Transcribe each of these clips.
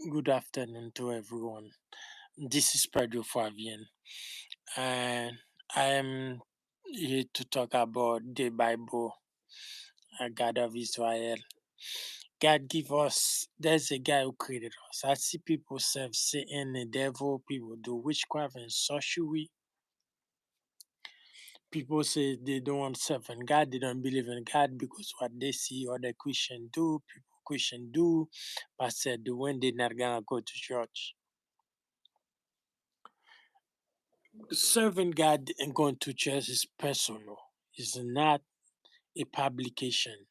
Good afternoon to everyone. This is Pedro Fabian, and I am here to talk about the Bible, God of Israel. God give us, there's a guy who created us. I see people serve Satan, the devil, people do witchcraft and sorcery. People say they don't want to serve in God, they don't believe in God because what they see other Christian do, people Christian do, pastor do when they're not gonna go to church. Serving God and going to church is personal. It's not a publication.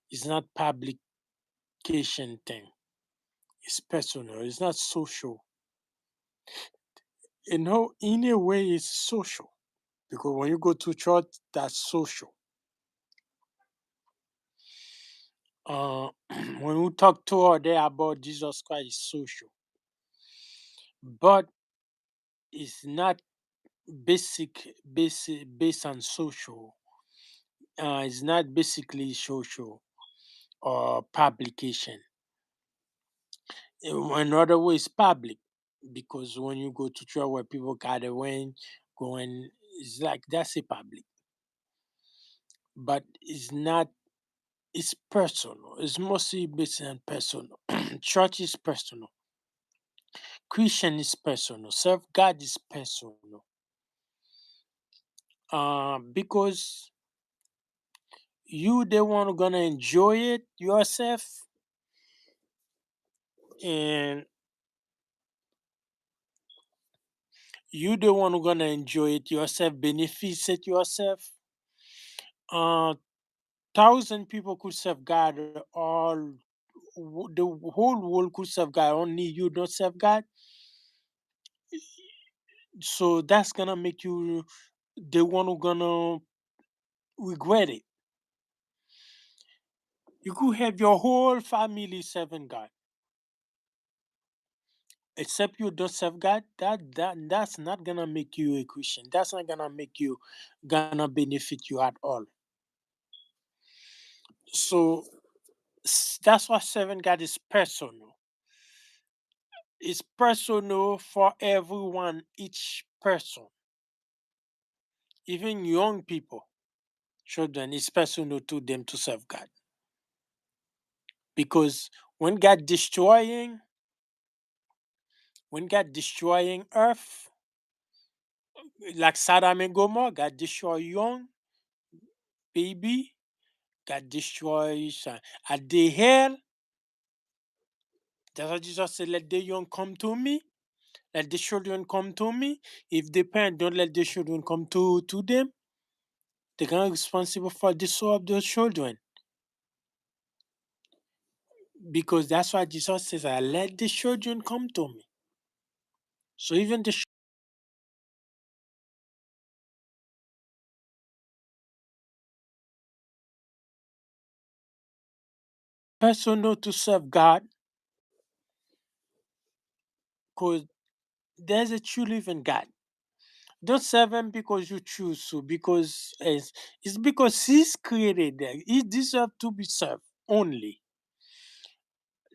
It's not publication thing. It's personal. It's not social. In a way, it's social because when you go to church, that's social. Uh, when we talk to her there about Jesus Christ, it's social, but it's not based on social. It's not basically social or publication. Another way is public because when you go to church where people gather when going, it's like that's a public, but it's not. It's personal. It's mostly based on personal. Church is personal. Christian is personal. Serve God is personal. Because you the one who gonna enjoy it yourself, and you the one who gonna enjoy it yourself, benefits it yourself. Uh, thousand people could serve God all the whole world could serve God, only you don't serve God. So that's gonna make you the one who gonna regret it. You could have your whole family serving God, except you don't serve God. That's not gonna make you a Christian. That's not gonna make you gonna benefit you at all. So that's why serving God is personal. It's personal for everyone, each person, even young people, children. It's personal to them to serve God because when God destroying, when God destroying earth, like Saddam and Gomorrah, God destroy young baby, God destroys at the hell. That's what Jesus said, let the young come to me, let the children come to me. If the parent don't let the children come to them, they're gonna be responsible for the soul of those children. Because that's why Jesus says, I let the children come to me. So even the person know to serve God, because there's a true living God. Don't serve him because you choose to, because it's because he's created that. He deserves to be served only.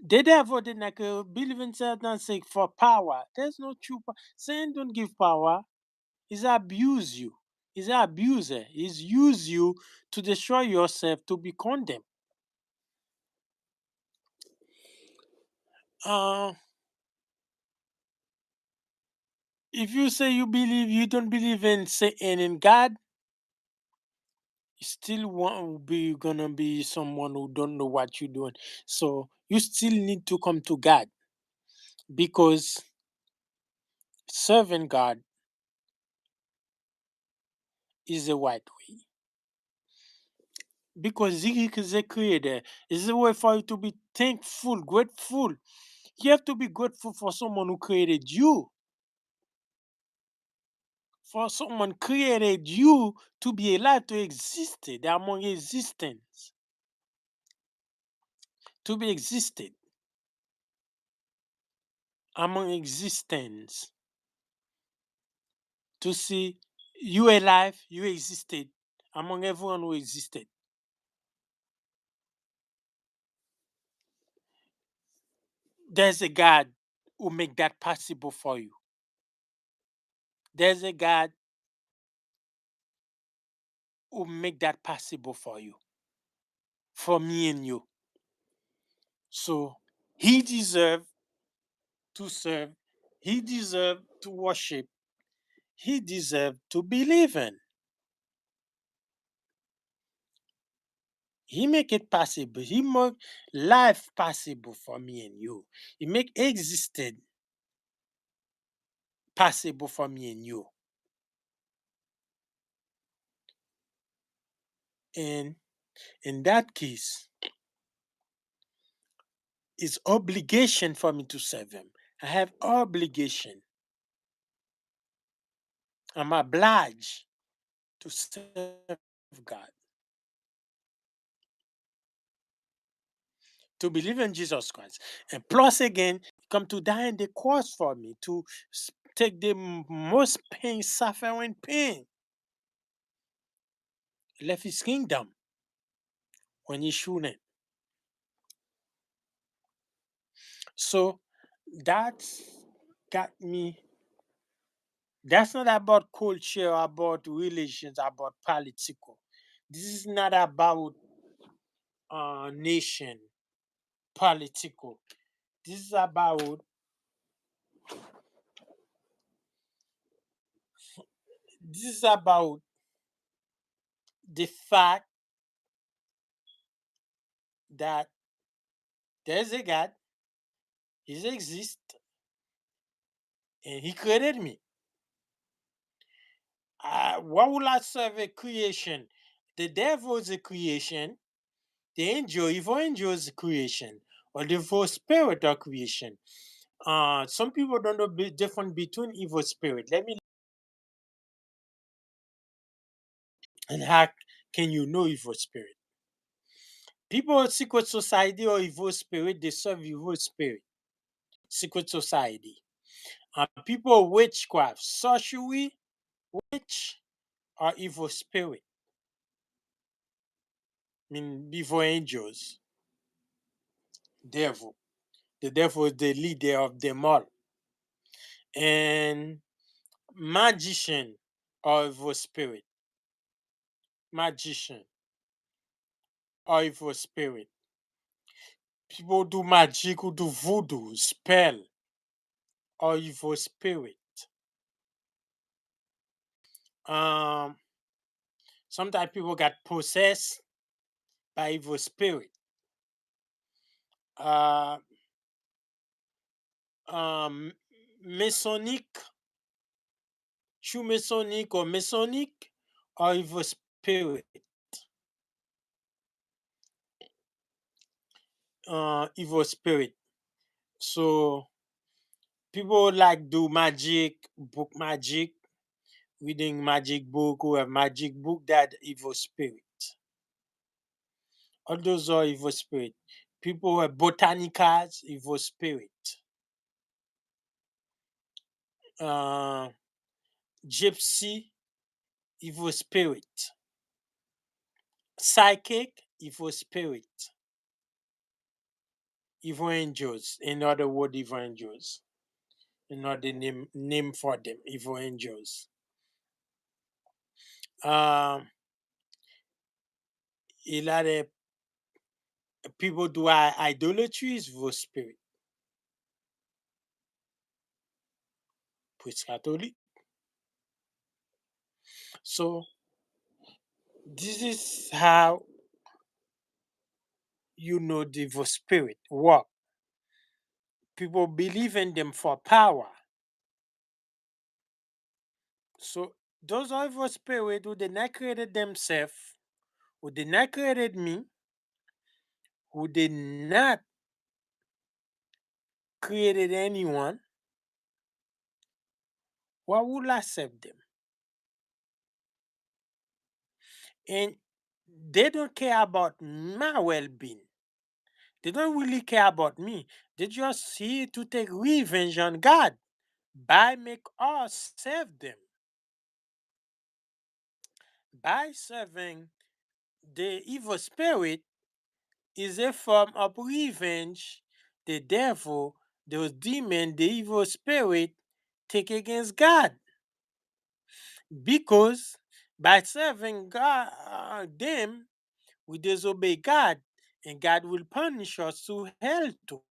The devil did not believe in certain sake for power. There's no true power. Satan don't give power. He's abuse you. He's an abuser. He's use you to destroy yourself to be condemned. Uh, if you say you don't believe in Satan and God, you still want be gonna be someone who don't know what you're doing. So you still need to come to God because serving God is the right way. Because he is a creator. It's a way for you to be thankful, grateful. You have to be grateful for someone who created you. For someone created you to be alive, to exist, among existence, to be existed, among existence, to see you alive, you existed among everyone who existed. There's a God who make that possible for you. There's a God who make that possible for me and you. So he deserve to serve. He deserve to worship. He deserve to believe in. He make it possible. He make life possible for me and you. He make existed possible for me and you. And in that case, it's obligation for me to serve him. I have obligation. I'm obliged to serve God, to believe in Jesus Christ. And plus again, come to die on the cross for me, to take the most pain, suffering pain, left his kingdom when he shouldn't. So that's got me. That's not about culture, about religions, about political. This is not about nation, political. This is about the fact that there's a God, He exists, and He created me. Why would I serve a creation? The devil is a creation. The evil angel is a creation, or the evil spirit of creation. Some people don't know the difference between evil spirit. Let me and how can you know evil spirit? People in secret society or evil spirit, they serve evil spirit. Secret society. People witchcraft, sorcery, witch are evil spirit. I mean evil angels, devil. The devil is the leader of them all. And magician or evil spirit. Magician or evil spirit. People do magic who do voodoo, spell or evil spirit. Um Sometimes people got possessed by evil spirit. Uh Masonic, true Masonic or Masonic or evil spirit. Evil spirit. So people like do magic, book magic, reading magic book who have magic book that evil spirit. All those are evil spirit. People who have botanicals, evil spirit. Uh, Gypsy, evil spirit. Psychic, evil spirit. Evil angels, in other word, evil angels. Another name for them, evil angels. Um, a lot of people do idolatry is evil spirit. Priest Catholic. So this is how you know the evil spirit work. People believe in them for power. So those are evil spirit who did not created themselves, who did not created me, who did not created anyone. Why would I serve them? And they don't care about my well-being. They don't really care about me. They just here to take revenge on God by make us serve them. By serving the evil spirit is a form of revenge the devil those demons, the evil spirit, take against God because by serving God, them, we disobey God, and God will punish us to hell too.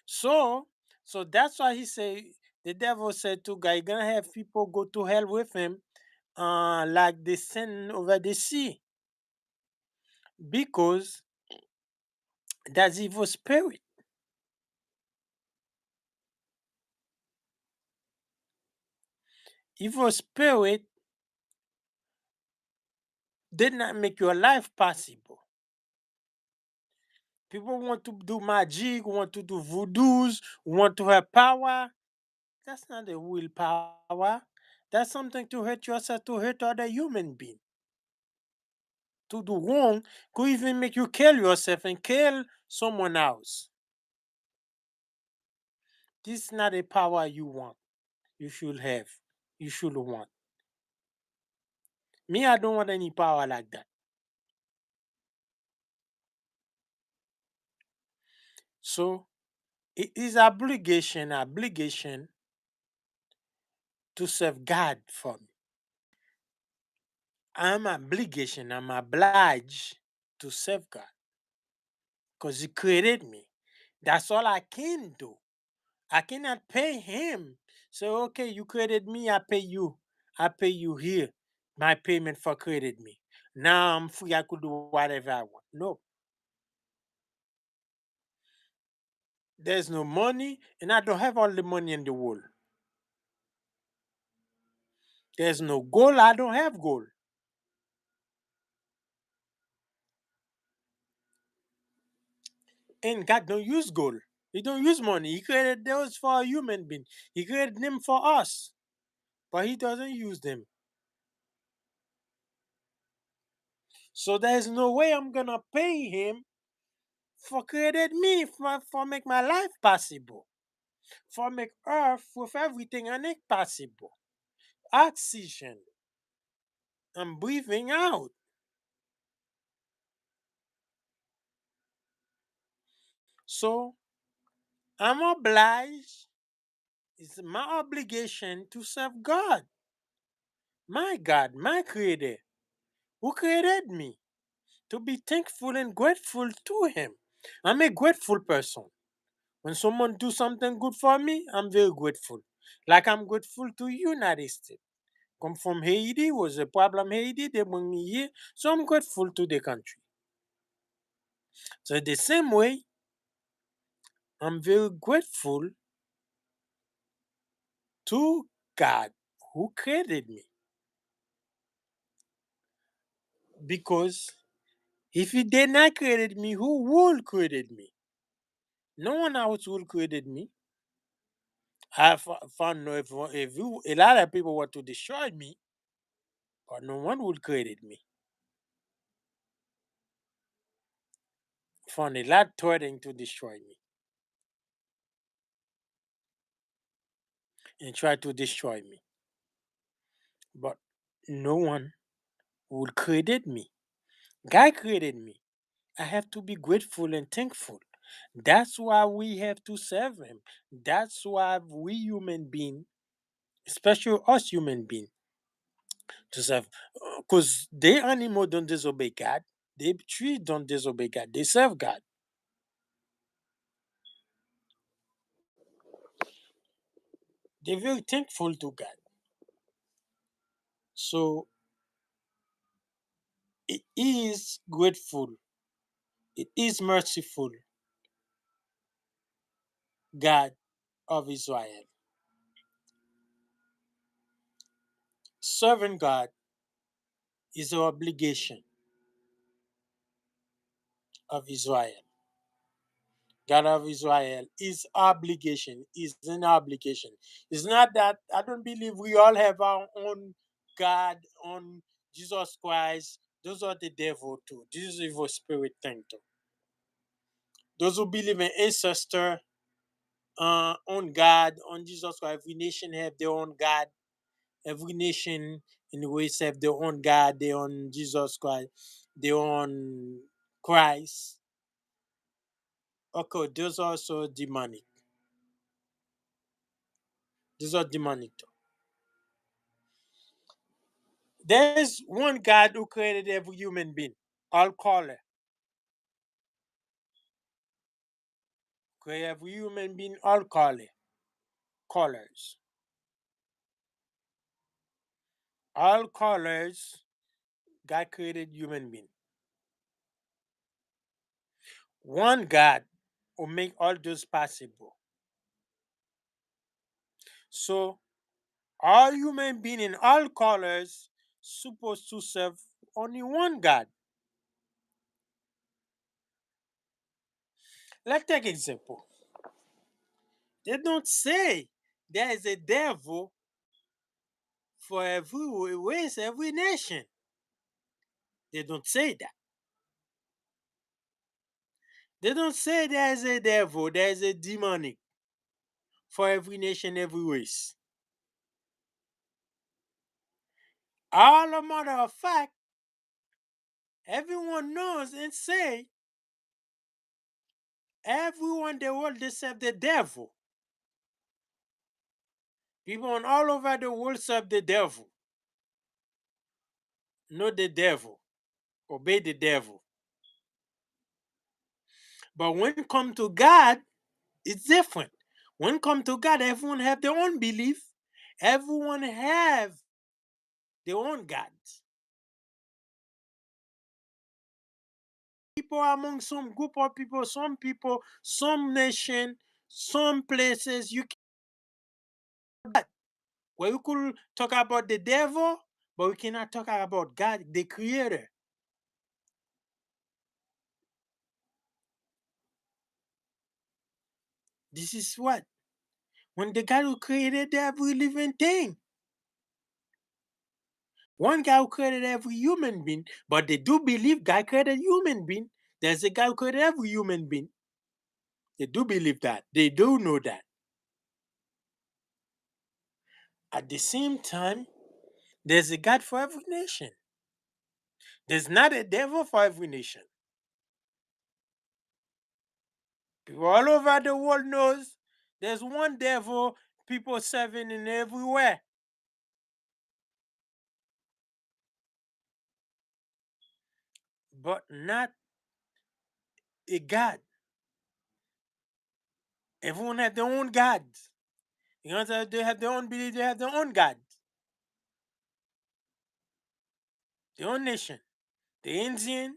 So, so that's why he say the devil said to God, "You're gonna have people go to hell with him, like the sin over the sea, because that's evil spirit. Evil spirit did not make your life possible. People want to do magic, want to do voodoos, want to have power. That's not a real power. That's something to hurt yourself, to hurt other human being. To do wrong could even make you kill yourself and kill someone else. This is not a power you want. You should have. You should want. Me, I don't want any power like that. So it is obligation to serve God for me. I'm obliged to serve God because He created me. That's all I can do. I cannot pay Him. So, okay, you created me, I pay you. I pay you here. My payment for created me. Now I'm free, I could do whatever I want. No, there's no money, and I don't have all the money in the world. There's no goal, I don't have goal. And God don't use gold. He don't use money. He created those for a human being. He created them for us, but He doesn't use them. So there's no way I'm gonna pay Him for created me, for make my life possible, for make Earth with everything on it possible. Oxygen. I'm breathing out. So I'm obliged. It's my obligation to serve God, my creator, who created me, to be thankful and grateful to Him. I'm a grateful person. When someone do something good for me, I'm very grateful. Like I'm grateful to United States. Come from Haiti, was a problem Haiti, they bring me here, so I'm grateful to the country. So the same way, I'm very grateful to God who created me. Because if He did not created me, who would created me? No one else would created me. I found no if a lot of people want to destroy me, but no one would created me. Found a lot threatening to destroy me and try to destroy me. But no one would created me. God created me. I have to be grateful and thankful. That's why we have to serve Him. That's why we human being, especially us human being, to serve. Because the animal don't disobey God. The tree don't disobey God. They serve God. They're very thankful to God. So it is grateful. It is merciful, God of Israel. Serving God is our obligation of Israel. God of Israel is obligation, is an obligation. It's not that I don't believe we all have our own God, on Jesus Christ. Those are the devil too. This is evil spirit thing too. Those who believe in ancestor, on God, on Jesus Christ. Every nation have their own God. Every nation in the ways have their own God, their own Jesus Christ, their own Christ. Okay, those are also demonic. These are demonic too. There's one God who created every human being, all color. Create every human being, all colors. All colors, God created human being. One God will make all those possible. So all human being in all colors supposed to serve only one God. Let's take example. They don't say there is a devil for every race, every nation. They don't say that. They don't say there is a devil, there is a demonic for every nation, every race. All a matter of fact, everyone knows and say everyone in the world they serve the devil. People all over the world serve the devil. Know the devil. Obey the devil. But when it comes to God, it's different. When it comes to God, everyone have their own belief. Everyone have their own gods. People among some group of people, some nation, some places, you can where we could talk about the devil, but we cannot talk about God, the creator. This is what? When the God who created every living thing. One guy who created every human being, but they do believe God created human being. There's a guy who created every human being. They do believe that. They do know that. At the same time, there's a God for every nation. There's not a devil for every nation. People all over the world knows there's one devil people serving in everywhere, but not a God. Everyone have their own gods. You know, they have their own belief, they have their own God, their own nation. The Indian,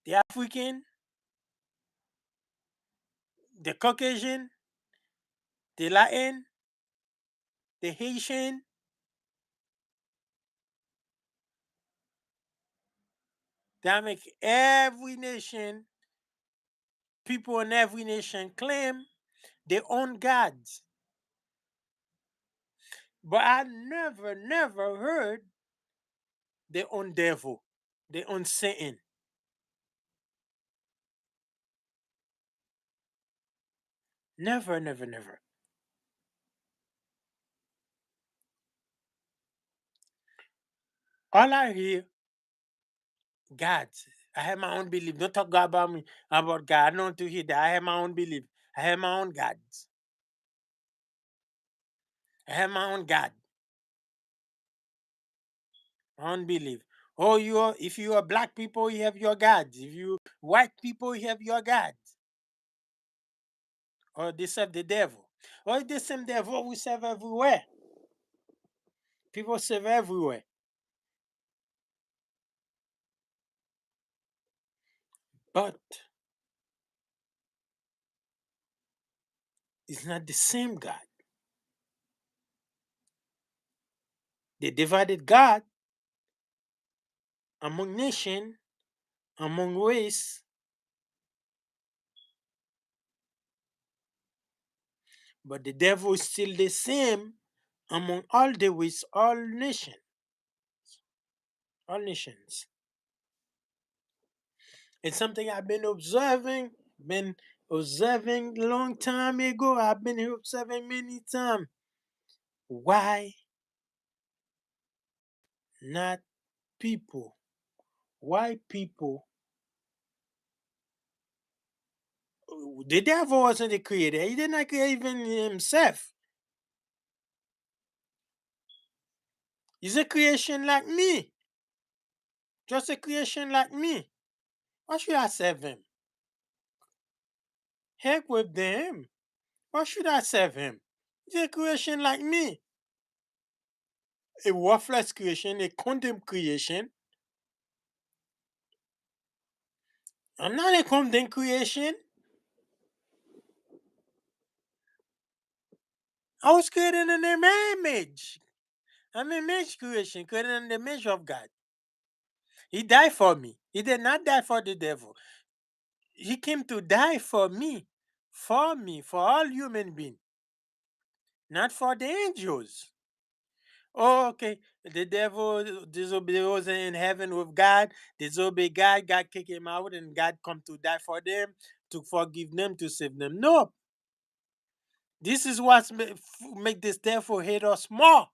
the African, the Caucasian, the Latin, the Haitian, that make every nation, people in every nation claim their own gods. But I never heard their own devil, their own Satan. Never. All I hear, gods. I have my own belief. Don't talk about me about God. I don't want to hear that. I have my own belief. I have my own gods. I have my own God, my own belief. Oh, if you are black people, you have your gods. If you white people, you have your gods. Or they serve the devil. Or the same devil we serve everywhere. People serve everywhere. But it's not the same God. They divided God among nation, among race, but the devil is still the same among all the race, all nations. It's something I've been observing long time ago. I've been observing many times. Why not people? Why people? The devil wasn't the creator. He did not create even himself. He's a creation like me. Just a creation like me. Why should I serve him? Heck with them. Why should I serve him? He's a creation like me. A worthless creation, a condemned creation. I'm not a condemned creation. I was created in the image. I'm an image creation, created in the image of God. He died for me. He did not die for the devil. He came to die for me, for all human beings, not for the angels. Oh, okay. The devil disobeyed was in heaven with God, disobeyed God, God kicked him out, and God come to die for them, to forgive them, to save them. No. This is what make this devil hate us more.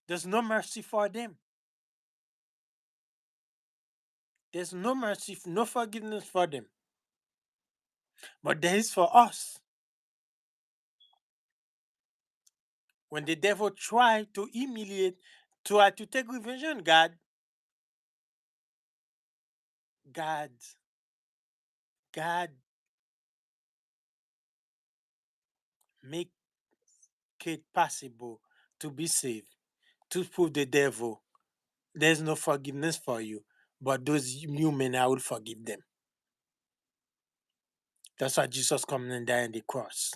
There's no mercy for them. There's no mercy, no forgiveness for them. But there is for us. When the devil try to humiliate, try to take revenge on God, God, God make it possible to be saved, to prove the devil there's no forgiveness for you. But those human, I will forgive them. That's why Jesus coming and died on the cross.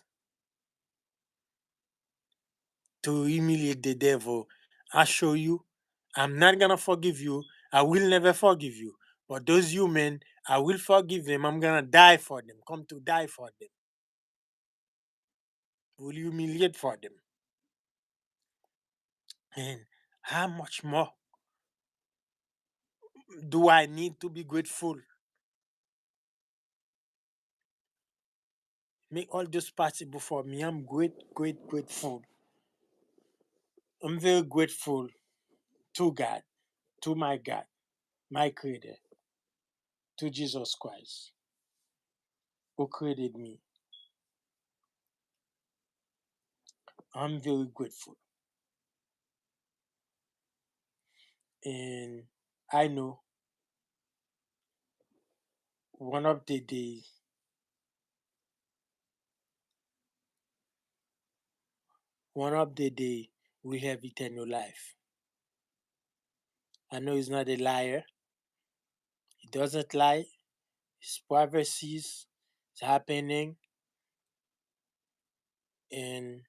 To humiliate the devil. I show you, I'm not gonna forgive you. I will never forgive you. But those human, I will forgive them. I'm gonna die for them. Come to die for them. Will humiliate for them. And how much more do I need to be grateful? Make all this possible for me. I'm grateful. I'm very grateful to God, to my God, my Creator, to Jesus Christ, who created me. I'm very grateful. And I know one of the days, we have eternal life. I know he's not a liar. He doesn't lie. His prophecies is happening. And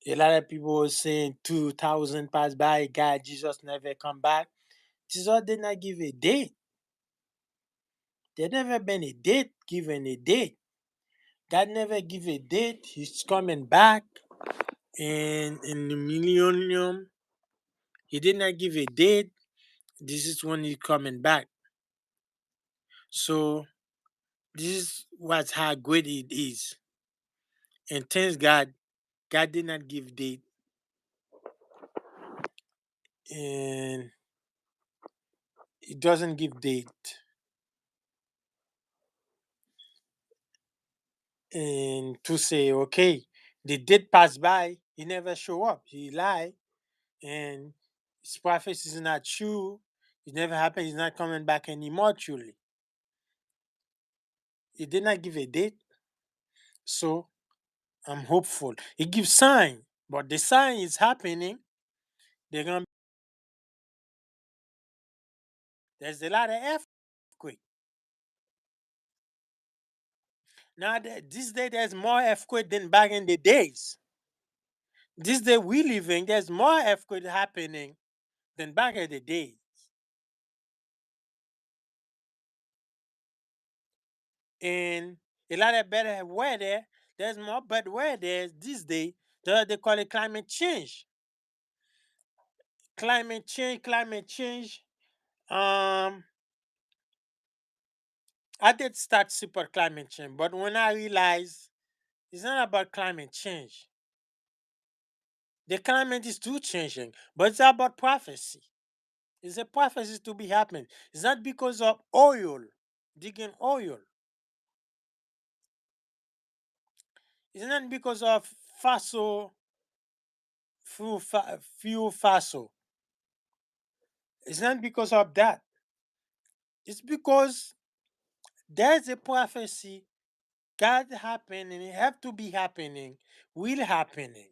a lot of people were saying 2000 passed by, God, Jesus never come back. Jesus did not give a date. There never been a date given a date. God never give a date. He's coming back. And in the millennium, he did not give a date. This is when he's coming back. So this is what how great it is. And thanks God, God did not give date. And he doesn't give date. And to say, okay, the date passed by, he never show up. He lied. And his prophecy is not true. It never happened. He's not coming back anymore, truly. He did not give a date. So I'm hopeful. He gives sign, but the sign is happening. They're gonna there's a lot of earthquake. Now this day there's more earthquake than back in the days. This day we living, there's more earthquake happening than back in the days. And a lot of better weather. There's more bad weather this day. They call it climate change. Climate change. Um, I did start super climate change, but when I realized it's not about climate change, the climate is too changing, but it's about prophecy. It's a prophecy to be happening. It's not because of oil, digging oil. It's not because of fossil few faso. It's not because of that. It's because there's a prophecy God happened and it have to be happening, will happening.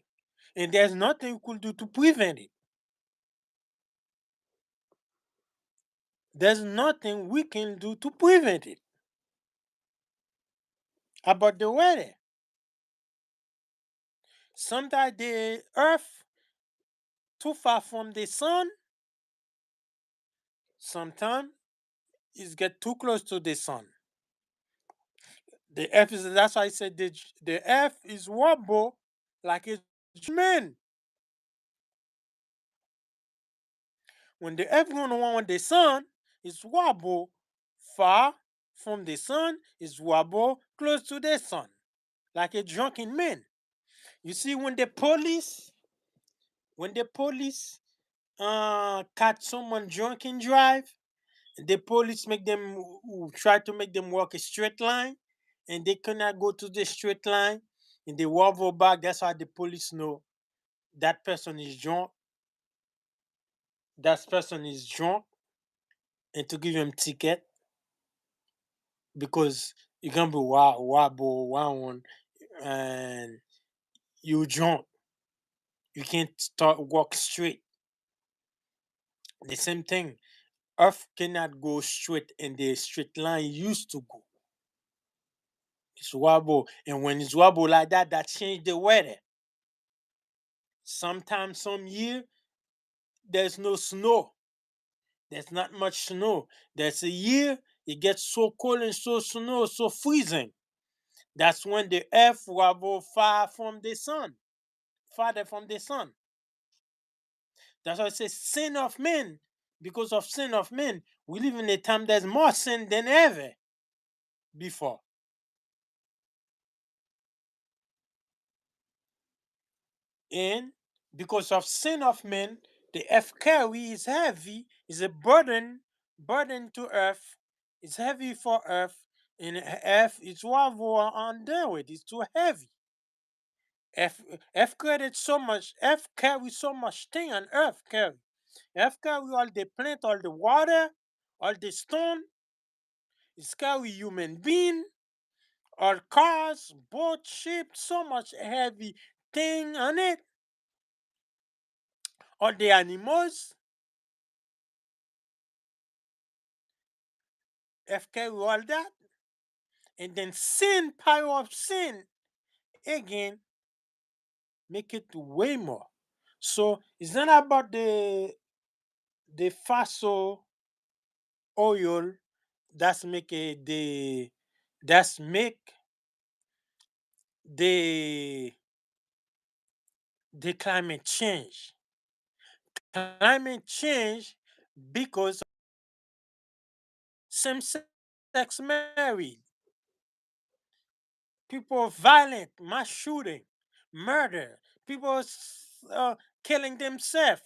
And there's nothing we could do to prevent it. There's nothing we can do to prevent it. About the weather. Sometimes the earth too far from the sun, sometimes it get too close to the sun. The earth is that's why I said the earth is wobble like a man. When the earth going around the sun, it's wobble far from the sun, it's wobble close to the sun, like a drunken man. You see, when the police catch someone drunk and drive, the police make them try to make them walk a straight line, and they cannot go to the straight line, and they wobble back. That's how the police know that person is drunk. That person is drunk, and to give him ticket because you can be wobble one and you drunk. You can't start walk straight. The same thing. Earth cannot go straight in the straight line it used to go. It's wobble, and when it's wobble like that, that change the weather. Sometimes, some year, there's no snow. There's not much snow. There's a year it gets so cold and so snow, so freezing. That's when the earth wobble far from the sun, farther from the sun. That's why it says sin of men. Because of sin of men, we live in a time there's more sin than ever before. And because of sin of men, the earth carry is heavy, is a burden to earth. It's heavy for earth, and earth is wobble under it. It's too heavy. Earth created so much. Earth carry so much thing on earth carry. Earth carry all the plant, all the water, all the stone. It's carry human being, all cars, boat, ship, so much heavy thing on it. All the animals. Earth carry all that. And then sin, power of sin, again, make it way more. So it's not about the fossil oil that's make that's make the the climate change. Climate change because same sex married, people violent, mass shooting, murder, people killing themselves,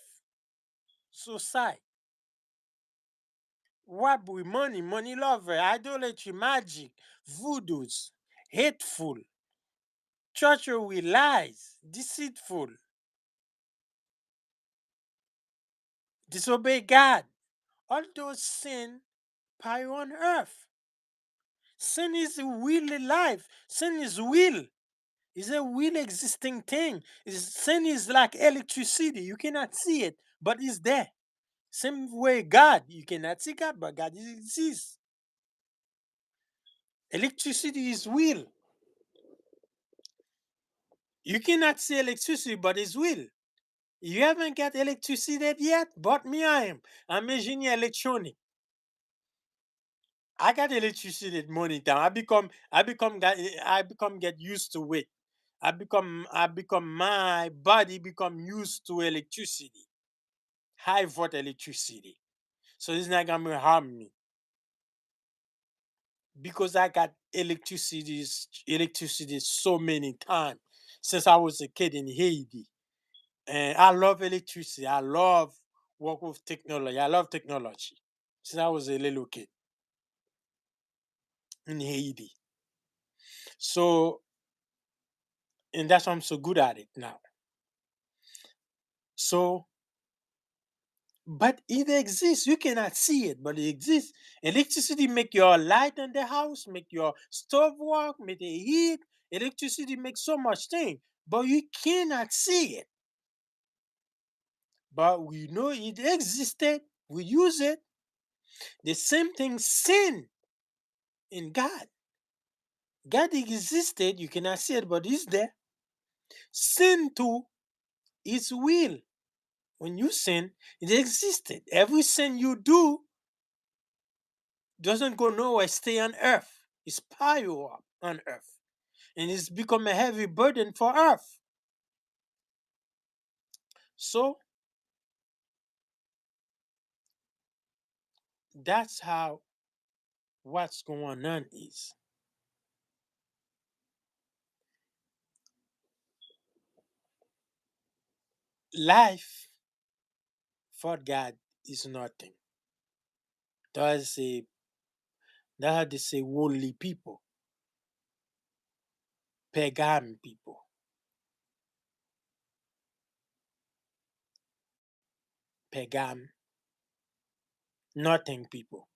suicide, robbery, money lover, idolatry, magic, voodoos, hateful, treachery, lies, deceitful, disobey God. All those sin pile on earth. Sin is really life. Sin is will. It's a real existing thing. Sin is like electricity. You cannot see it, but it's there. Same way God, you cannot see God, but God exists. Electricity is real. You cannot see electricity, but it's real. You haven't got electricity yet, but me I am. I'm engineer electronic. I got electricity at morning time. I become get used to it. I become my body become used to electricity. High volt electricity. So it's not gonna harm me because I got electricity so many times since I was a kid in Haiti. And I love electricity. I love work with technology. I love technology since I was a little kid in Haiti. So and that's why I'm so good at it now. So, but it exists. You cannot see it, but it exists. Electricity make your light in the house, make your stove work, make the heat. Electricity makes so much thing, but you cannot see it. But we know it existed. We use it. The same thing, sin in God. God existed. You cannot see it, but it's there. Sin too is will. When you sin, it existed. Every sin you do doesn't go nowhere, stay on earth. It's pile up on earth. And it's become a heavy burden for earth. So that's how what's going on is. Life for God is nothing. That's a that's how they say worldly people, pagan people, pagan, nothing people,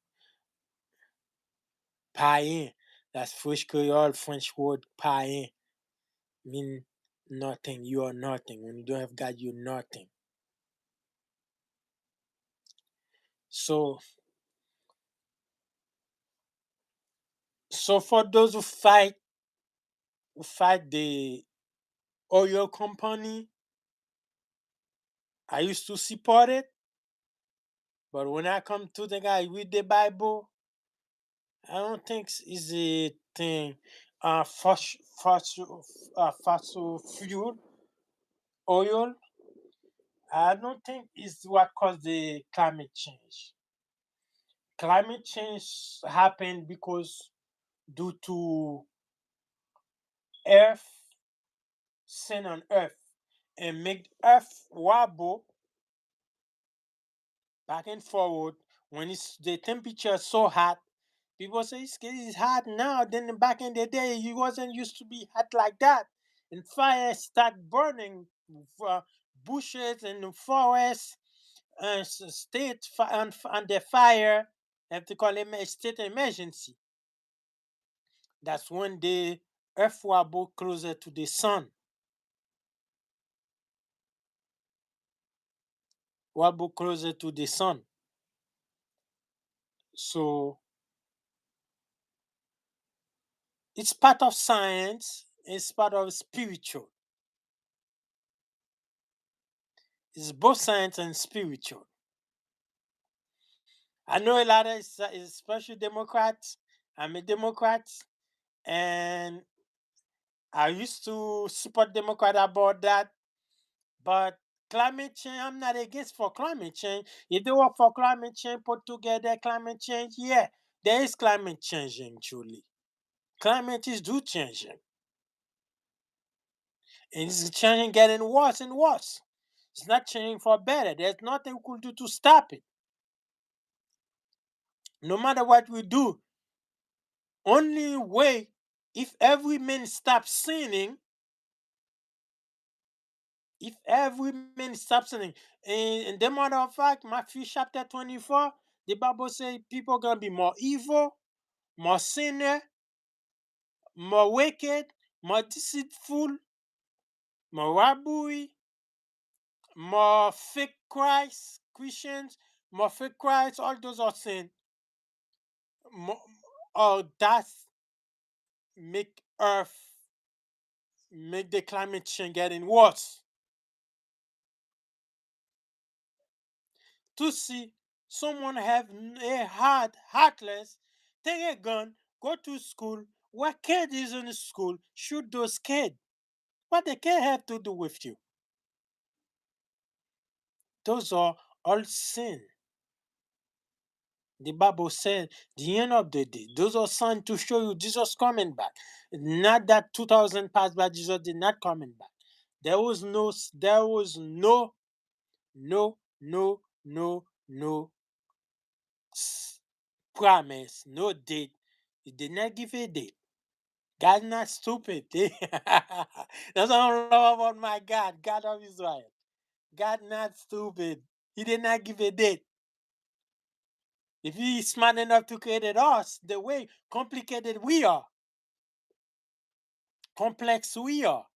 païen. That's French Creole, French word païen mean nothing. You are nothing. When you don't have God, you're nothing. So so for those who fight the oil company, I used to support it, but when I come to the guy with the Bible, I don't think it's a thing. Fossil fuel oil. I don't think it's what caused the climate change. Climate change happened because due to Earth, sin on Earth, and make Earth wobble back and forward when it's the temperature is so hot. People say it's hot now. Then back in the day, it wasn't used to be hot like that. And fire start burning, uh, bushes and the forest state on the fire. Have to call it a state emergency. That's when the earth wobble closer to the sun. Wobble closer to the sun. So it's part of science. It's part of spiritual. It's both science and spiritual. I know a lot of especially Democrats. I'm a Democrat, and I used to support Democrat about that. But climate change, I'm not against for climate change. If they work for climate change, put together climate change, yeah, there is climate changing truly. Climate is do changing, and it's changing, getting worse and worse. It's not changing for better. There's nothing we could do to stop it. No matter what we do, only way if every man stops sinning, if every man stops sinning, and the matter of fact, Matthew chapter 24, the Bible says people gonna be more evil, more sinner, more wicked, more deceitful, more robbery, more fake Christ, Christians, more fake Christ, all those are sin. More, oh, that's make earth, make the climate change getting worse. To see someone have a heartless, take a gun, go to school, where kid is in school, shoot those kids. What the kid have to do with you? Those are all sin. The Bible said the end of the day, those are signs to show you Jesus coming back. Not that 2000 passed by, Jesus did not coming back. There was no, no promise, no date. He did not give a date. God's not stupid. That's what I love about my God, God of Israel. God not stupid. He did not give a date. If he is smart enough to create us the way complicated we are, complex we are,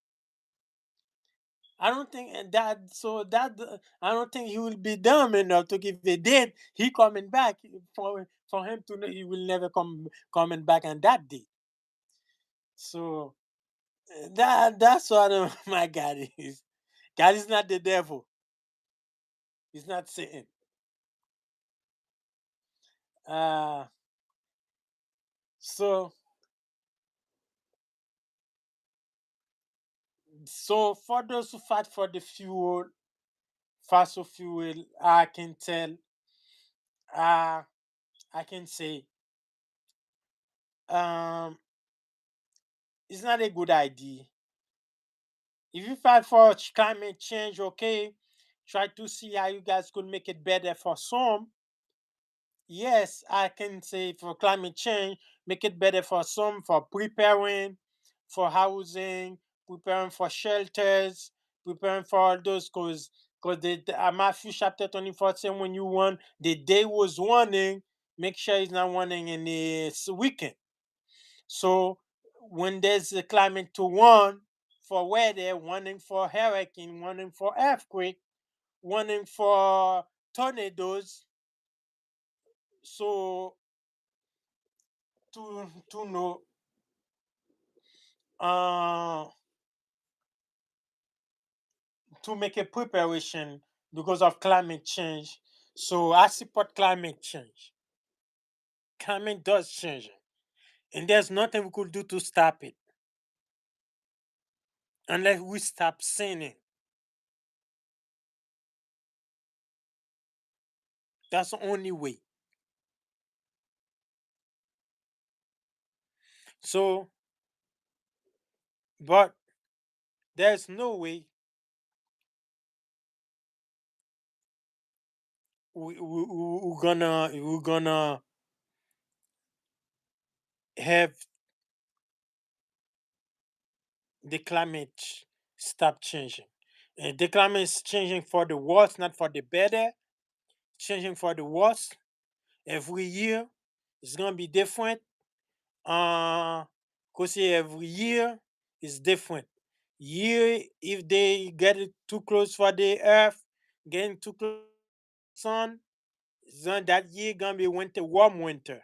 I don't think I don't think he will be dumb enough to give a date. He coming back for him to know he will never coming back on that date. So that's what my God is. God is not the devil. He's not Satan. Uh, so for those who fight for the fuel, fossil fuel, I can tell, uh, I can say, um, it's not a good idea. If you fight for climate change, okay, try to see how you guys could make it better for some. Yes, I can say for climate change, make it better for some, for preparing, for housing, preparing for shelters, preparing for all those, because Matthew chapter 24 saying when you want the day was warning, make sure it's not warning in the weekend. So when there's a climate to warn for weather, warning for hurricane, warning for earthquake, warning for tornadoes, so to know uh to make a preparation because of climate change. So I support climate change. Climate does change, and there's nothing we could do to stop it unless we stop sinning. That's the only way. So, but there's no way we're gonna have the stop changing. And the climate is changing for the worse, not for the better. Changing for the worse every year. It's gonna be different. Cause every year is different. Year if they get it too close for the earth, getting too close to the sun, then that year gonna be winter, warm winter.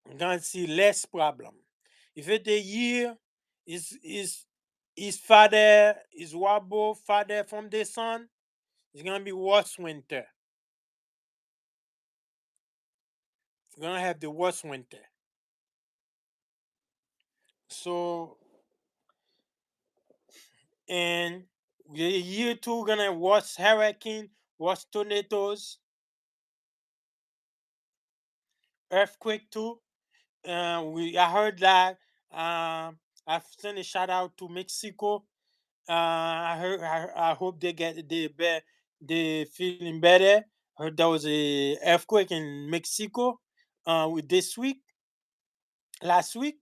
You're gonna see less problem. If it a year is farther is wobble farther from the sun, it's gonna be worse winter. You're gonna have the worst winter. So and the year two gonna worse hurricane, worse tornadoes, earthquake too. We I heard that. I've sent a shout out to Mexico. I heard. I hope they get they feeling better. Heard there was a earthquake in Mexico. With this week, last week,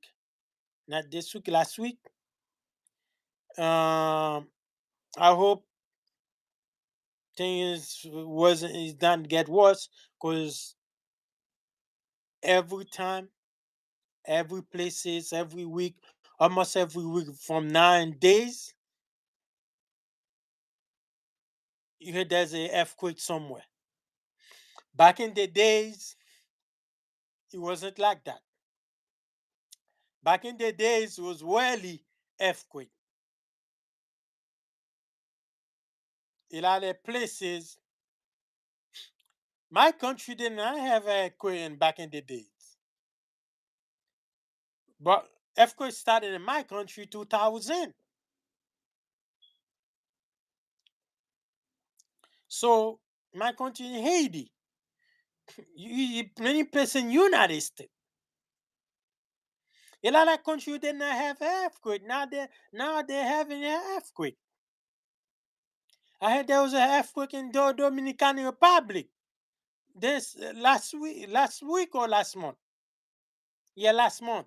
not this week, last week. I hope things wasn't is not get worse because every time, every places, every week, almost every week from 9 days, you hear there's a earthquake somewhere. Back in the days, it wasn't like that. Back in the days, it was rarely earthquake. A lot of places, my country did not have earthquake back in the days, but earthquake started in my country 2000. So my country in Haiti, many places in United States, a lot of countries did not have earthquake. Now they're having an earthquake. I heard there was an earthquake in the Dominican Republic. This last week or last month? Yeah, last month.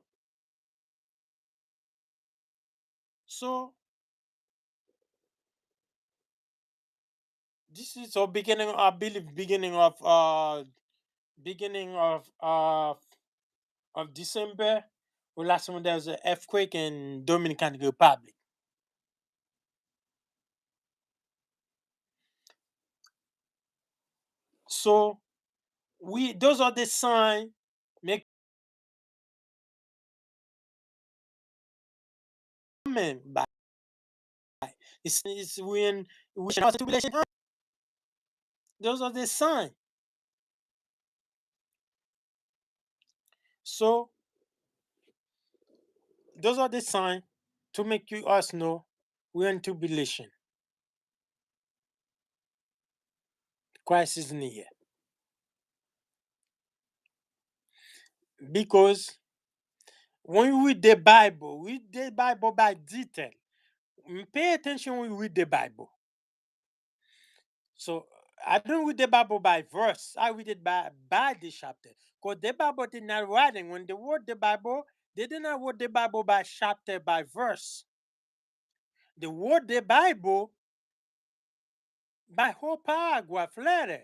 So This is so beginning, I believe, beginning of December. Well, last one there was an earthquake in Dominican Republic. So we those are the signs make coming by. It's when we should also tribulation. Those are the signs. So those are the signs to make you us know we're in tribulation. Christ is near. Because when you read the Bible by detail. Pay attention when you read the Bible. So I don't read the Bible by verse. I read it by the chapter. Because the Bible did not writing. When they wrote the Bible, they did not write the Bible by chapter by verse. They wrote the Bible by whole paragraph letter.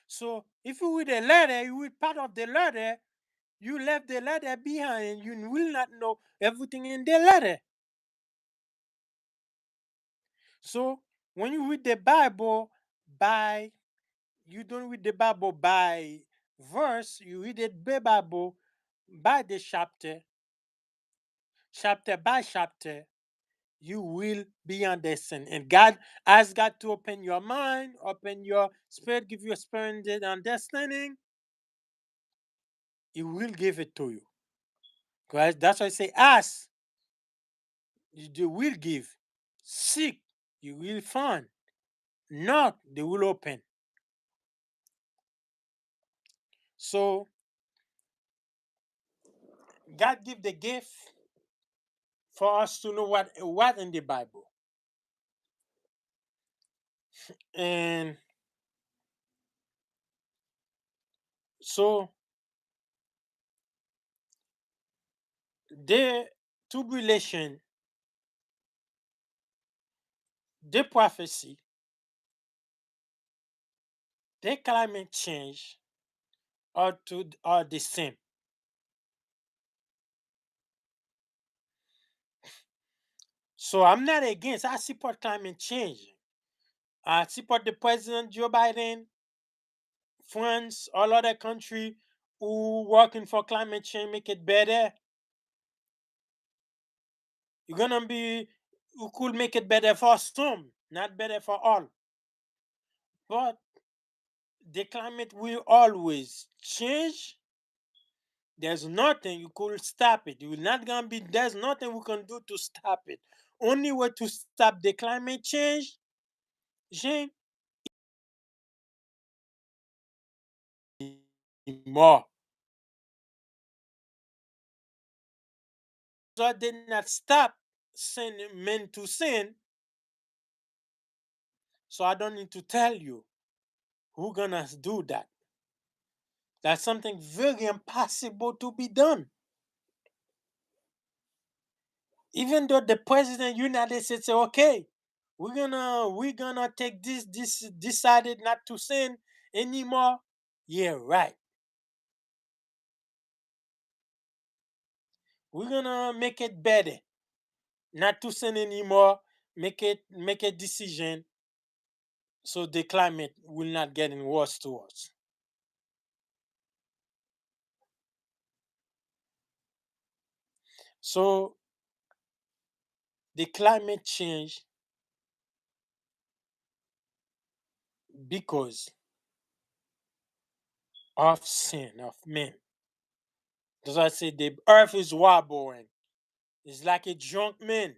So if you read a letter, you read part of the letter, you left the letter behind. You will not know everything in the letter. So when you read the Bible by you don't read the Bible by verse, you read it the Bible by the chapter, chapter by chapter, you will be understand. And God has got to open your mind, open your spirit, give you a spirit and understanding. He will give it to you. Because that's why I say ask, you will give. Seek, you will find. Knock, they will open. So God give the gift for us to know what in the Bible. And so the tribulation, the prophecy, the climate change are the same. So I'm not against. I support climate change. I support the President Joe Biden, France, all other country who working for climate change, make it better. You're gonna be who could make it better for some, not better for all. But the climate will always change. There's nothing you could stop it. You're not gonna be. There's nothing we can do to stop it. Only way to stop the climate change more. So I did not stop sending men to sin. So I don't need to tell you who gonna do that. That's something very impossible to be done. Even though the president of the United States say, okay, we're gonna take this decided not to sin anymore. Yeah, right. We're gonna make it better, not to sin anymore. Make a decision so the climate will not getting worse to us. So the climate change because of sin of men. That's why I say the earth is wobbling. It's like a drunk man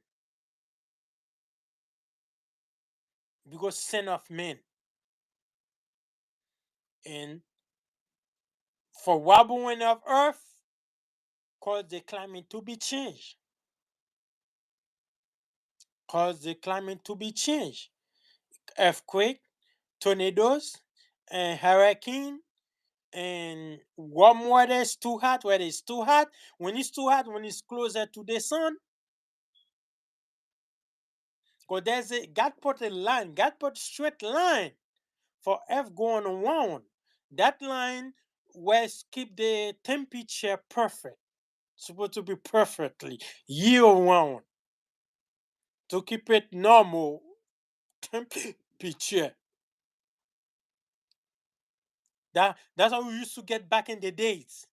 because sin of men. And for wobbling of earth, cause the climate to be changed. Cause the climate to be changed. Earthquake, tornadoes, and hurricane, and warm weather is too hot, weather is too hot. When it's too hot, when it's closer to the sun, Because there's a God put a line, God put straight line for F going around. That line was keep the temperature perfect. Supposed to be perfectly year round to keep it normal temperature. That's how we used to get back in the days.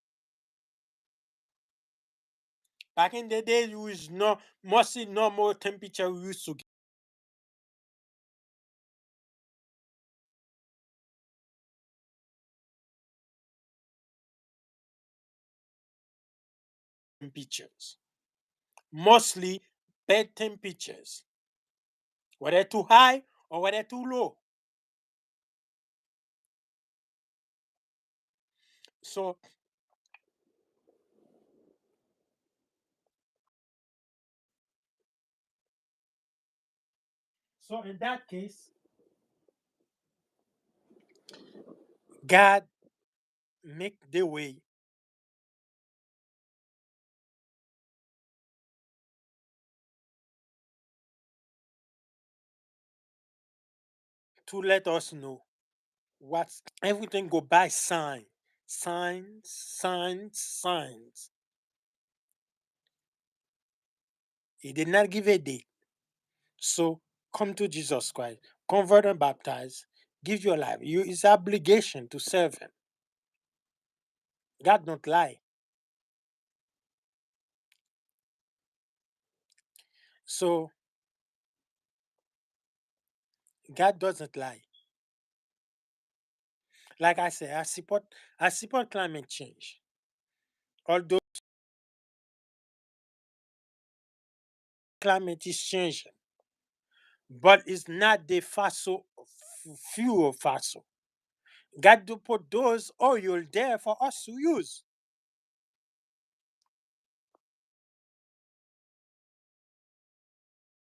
Back in the days, we was no mostly normal temperature we used to get temperatures. Mostly bed temperatures, whether too high or whether too low. So, so in that case, God make the way to let us know what everything go by signs. He did not give a date. So come to Jesus Christ, convert and baptize, give your life. You it's obligation to serve him. God don't lie. So God doesn't lie. Like I said, I support climate change. Although climate is changing, but it's not the fossil fuel fossil. God to put those oil there for us to use.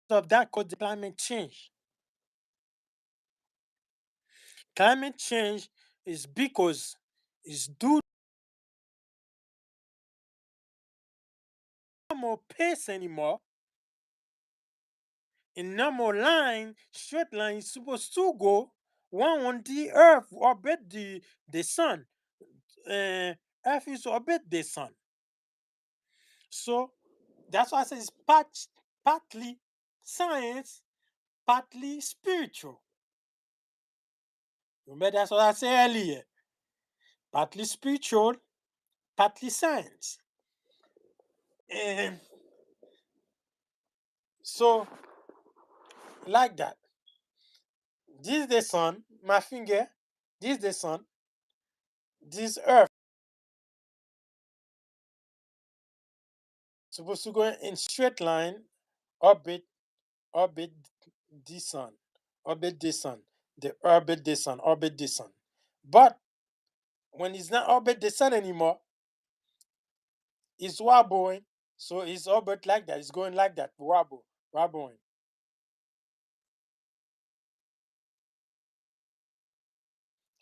So that cause the climate change. Climate change is because it's due to no more pace anymore. In normal line, straight line is supposed to go one on the earth orbit the sun. Earth is orbit the sun. So that's why I say it's partly science, partly spiritual. Remember that's what I said earlier. Partly spiritual, partly science. And so like that. This the sun, my finger, this the sun, this earth supposed to go in straight line, orbit, orbit the sun, orbit the sun, the orbit the sun, orbit the sun. But when it's not orbit the sun anymore, it's wobbling. So it's orbit like that. It's going like that, wobbling,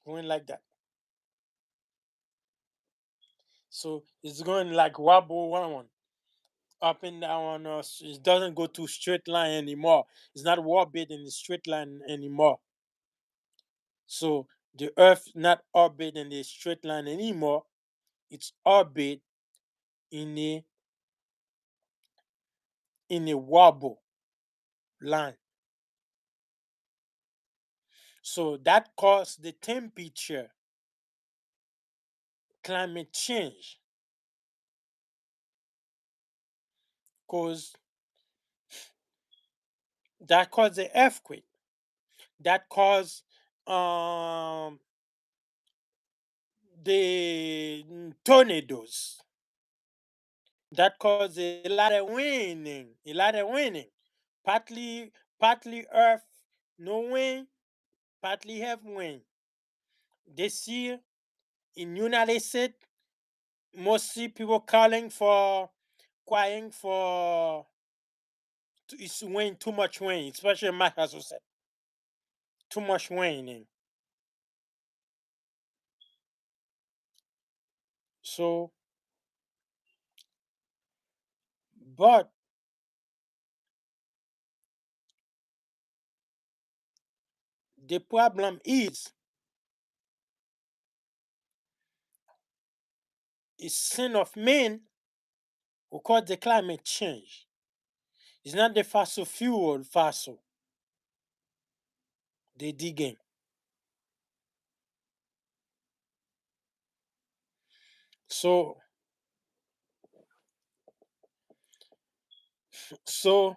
going like that. So it's going like wobble one up and down. It doesn't go to straight line anymore. It's not orbit in the straight line anymore. So the Earth not orbit in a straight line anymore. It's orbit in a wobble line. So that caused the temperature climate change. Cause that caused the earthquake. That caused the tornadoes. That caused a lot of winning. A lot of winning. Partly earth, no wind, partly have wind. This year in United States, mostly people crying for it's rain, too much rain, especially in Massachusetts. Too much raining. So, but The problem is sin of men who cause the climate change. It's not the fossil fuel fossil they digging. So so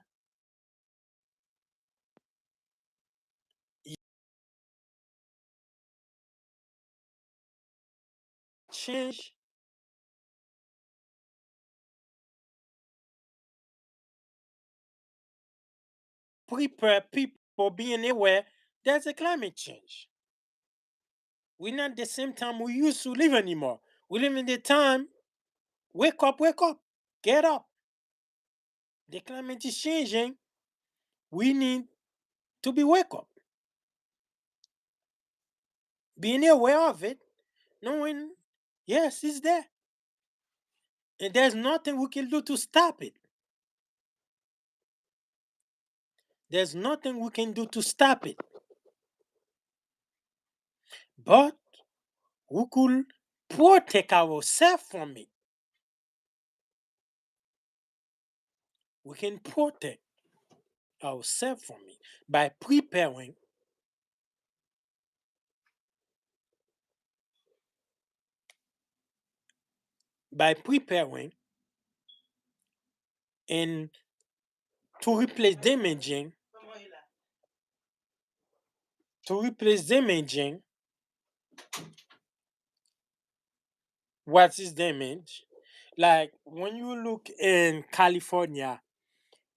change prepare people being aware there's a climate change. We're not the same time we used to live anymore. We live in the time, wake up, get up. The climate is changing. We need to be wake up, being aware of it, knowing yes, it's there. And there's nothing we can do to stop it. There's nothing we can do to stop it. But we could protect ourselves from it. We can protect ourselves from it by preparing and to replace damaging what is damaged. Like when you look in California,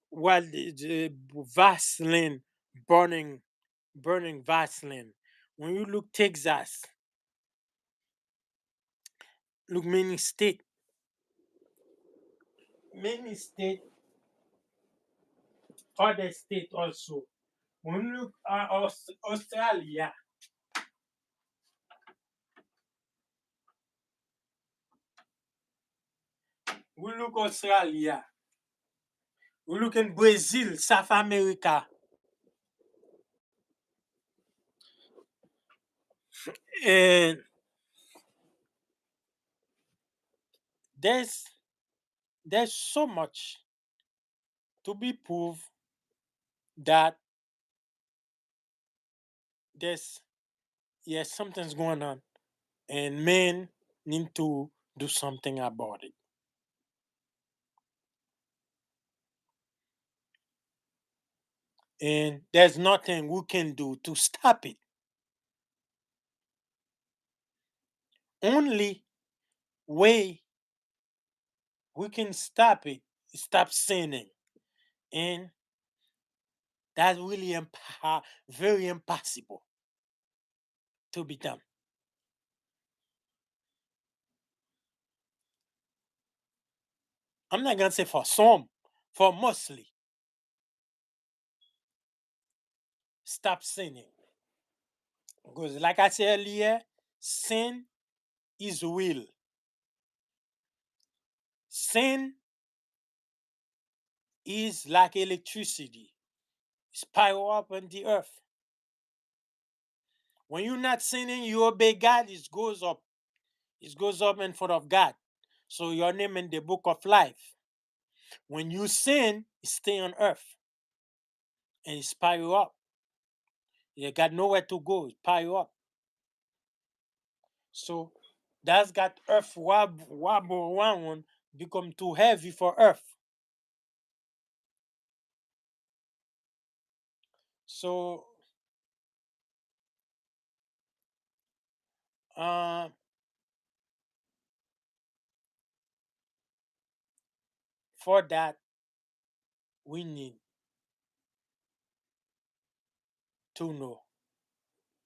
while the vast land burning vast land. When you look Texas, look many state, other state also. When you look at Australia, we look Australia, we look in Brazil, South America, and there's there's so much to be proved that there's yes something's going on, and men need to do something about it. And there's nothing we can do to stop it. Only way we can stop it is stop sinning, and that's really very impossible to be done. I'm not gonna say for some, for mostly stop sinning, because like I said earlier, sin is real. Sin is like electricity. It's power up on the earth. When you're not sinning, you obey God, it goes up. It goes up in front of God. So your name in the book of life. When you sin, it stay on earth and it pile you up. You got nowhere to go, it pile you up. So that's got earth wobble around, become too heavy for earth. So uh, for that, we need to know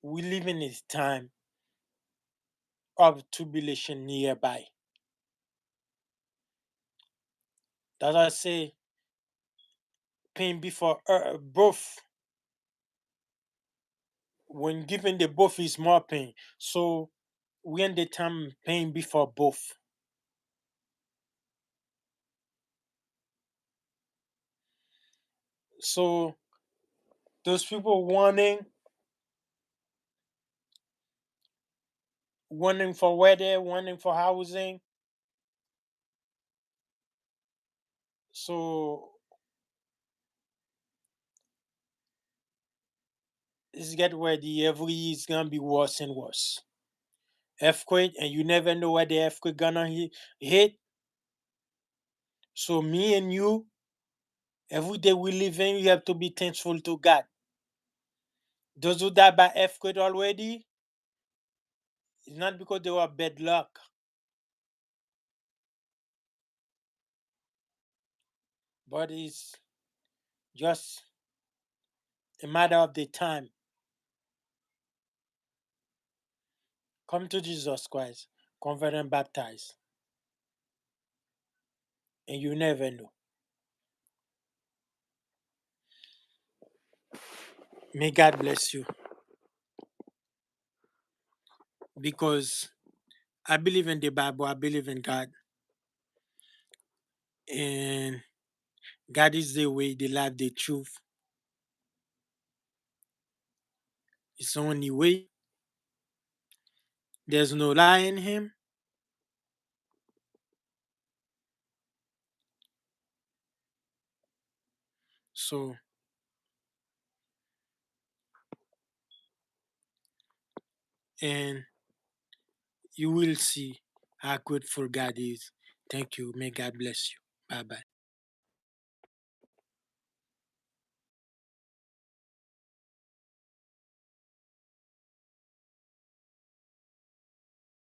we live in a time of tribulation nearby. That's why I say pain before birth. When given the birth is more pain. So we in the time pain before both. So those people wanting wanting for weather, wanting for housing. So it's get ready. Every year it's gonna be worse and worse. Earthquake, and you never know where the earthquake gonna hit. So me and you, every day we live in, you have to be thankful to God. Those who die by earthquake already, it's not because they were bad luck, but it's just a matter of the time. Come to Jesus Christ, convert and baptize, and you never know. May God bless you, because I believe in the Bible, I believe in God, and God is the way, the life, the truth. It's the only way. There's no lie in Him. So, and you will see how grateful God is. Thank you. May God bless you. Bye bye.